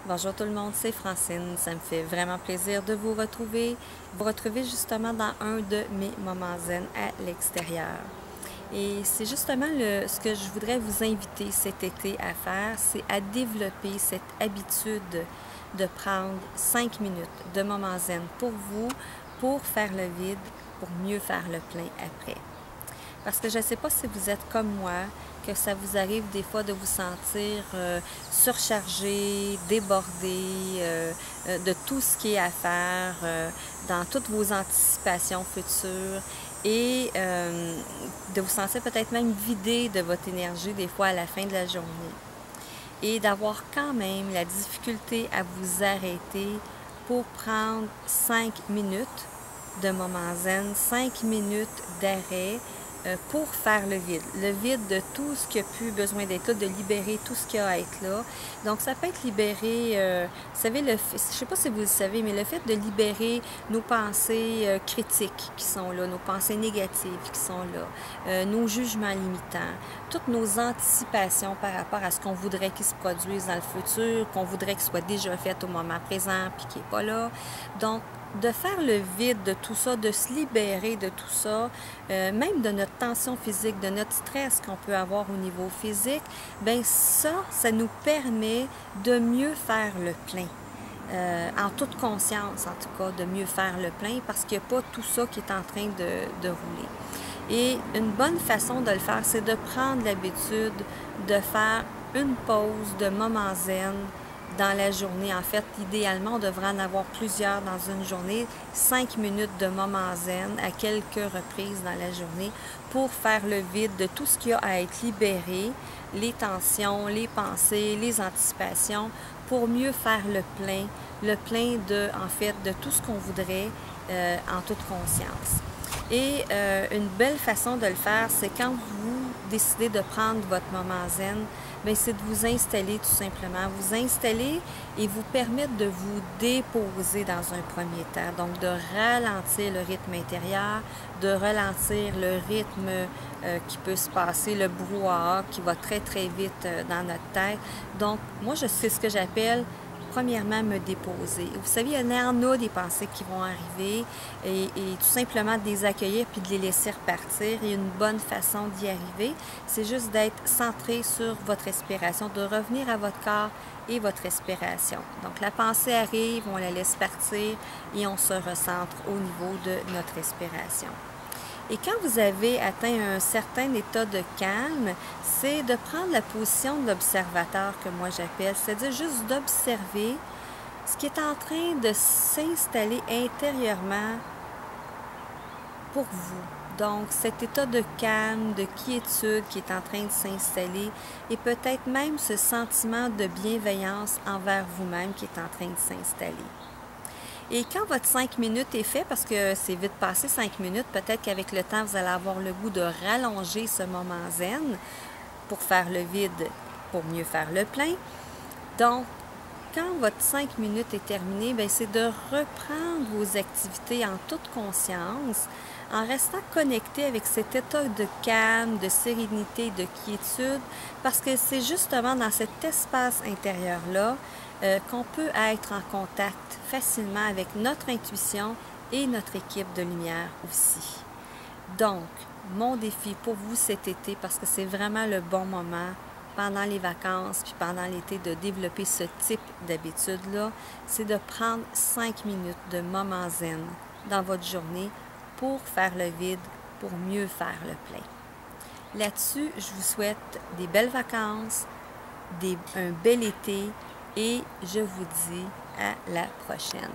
Bonjour tout le monde, c'est Francine. Ça me fait vraiment plaisir de vous retrouver justement dans un de mes moments zen à l'extérieur. Et c'est justement ce que je voudrais vous inviter cet été à faire, c'est à développer cette habitude de prendre 5 minutes de moments zen pour vous, pour faire le vide, pour mieux faire le plein après. Parce que je ne sais pas si vous êtes comme moi, que ça vous arrive des fois de vous sentir surchargé, débordé de tout ce qui est à faire dans toutes vos anticipations futures et de vous sentir peut-être même vidé de votre énergie des fois à la fin de la journée. Et d'avoir quand même la difficulté à vous arrêter pour prendre 5 minutes de moment zen, 5 minutes d'arrêt pour faire le vide de tout ce qui a pu besoin d'être là, de libérer tout ce qui a à être là. Donc ça peut être libérer, vous savez, je ne sais pas si vous le savez, mais le fait de libérer nos pensées critiques qui sont là, nos pensées négatives qui sont là, nos jugements limitants, toutes nos anticipations par rapport à ce qu'on voudrait qu'il se produise dans le futur, qu'on voudrait qu'il soit déjà fait au moment présent puis qui n'est pas là. Donc, de faire le vide de tout ça, de se libérer de tout ça, même de notre tension physique, de notre stress qu'on peut avoir au niveau physique, bien ça nous permet de mieux faire le plein. En toute conscience, en tout cas, de mieux faire le plein parce qu'il n'y a pas tout ça qui est en train de rouler. Et une bonne façon de le faire, c'est de prendre l'habitude de faire une pause de moment zen dans la journée. En fait, idéalement, on devrait en avoir plusieurs dans une journée, 5 minutes de moment zen à quelques reprises dans la journée pour faire le vide de tout ce qui a à être libéré, les tensions, les pensées, les anticipations, pour mieux faire le plein de, en fait, de tout ce qu'on voudrait en toute conscience. Et une belle façon de le faire, c'est quand vous décidez de prendre votre moment zen, bien, c'est de vous installer tout simplement. Vous installer et vous permettre de vous déposer dans un premier temps. Donc, de ralentir le rythme intérieur, de ralentir le rythme qui peut se passer, le brouhaha qui va très, très vite dans notre tête. Donc, moi, c'est ce que j'appelle premièrement, me déposer. Vous savez, il y en a des pensées qui vont arriver et tout simplement de les accueillir puis de les laisser repartir. Et une bonne façon d'y arriver, c'est juste d'être centré sur votre respiration, de revenir à votre corps et votre respiration. Donc, la pensée arrive, on la laisse partir et on se recentre au niveau de notre respiration. Et quand vous avez atteint un certain état de calme, c'est de prendre la position de l'observateur que moi j'appelle, c'est-à-dire juste d'observer ce qui est en train de s'installer intérieurement pour vous. Donc, cet état de calme, de quiétude qui est en train de s'installer et peut-être même ce sentiment de bienveillance envers vous-même qui est en train de s'installer. Et quand votre 5 minutes est fait, parce que c'est vite passé 5 minutes, peut-être qu'avec le temps, vous allez avoir le goût de rallonger ce moment zen pour faire le vide, pour mieux faire le plein. Donc, quand votre 5 minutes est terminée, c'est de reprendre vos activités en toute conscience, en restant connecté avec cet état de calme, de sérénité, de quiétude, parce que c'est justement dans cet espace intérieur-là qu'on peut être en contact facilement avec notre intuition et notre équipe de lumière aussi. Donc, mon défi pour vous cet été, parce que c'est vraiment le bon moment pendant les vacances puis pendant l'été de développer ce type d'habitude-là, c'est de prendre 5 minutes de moment zen dans votre journée pour faire le vide, pour mieux faire le plein. Là-dessus, je vous souhaite des belles vacances, un bel été et je vous dis à la prochaine.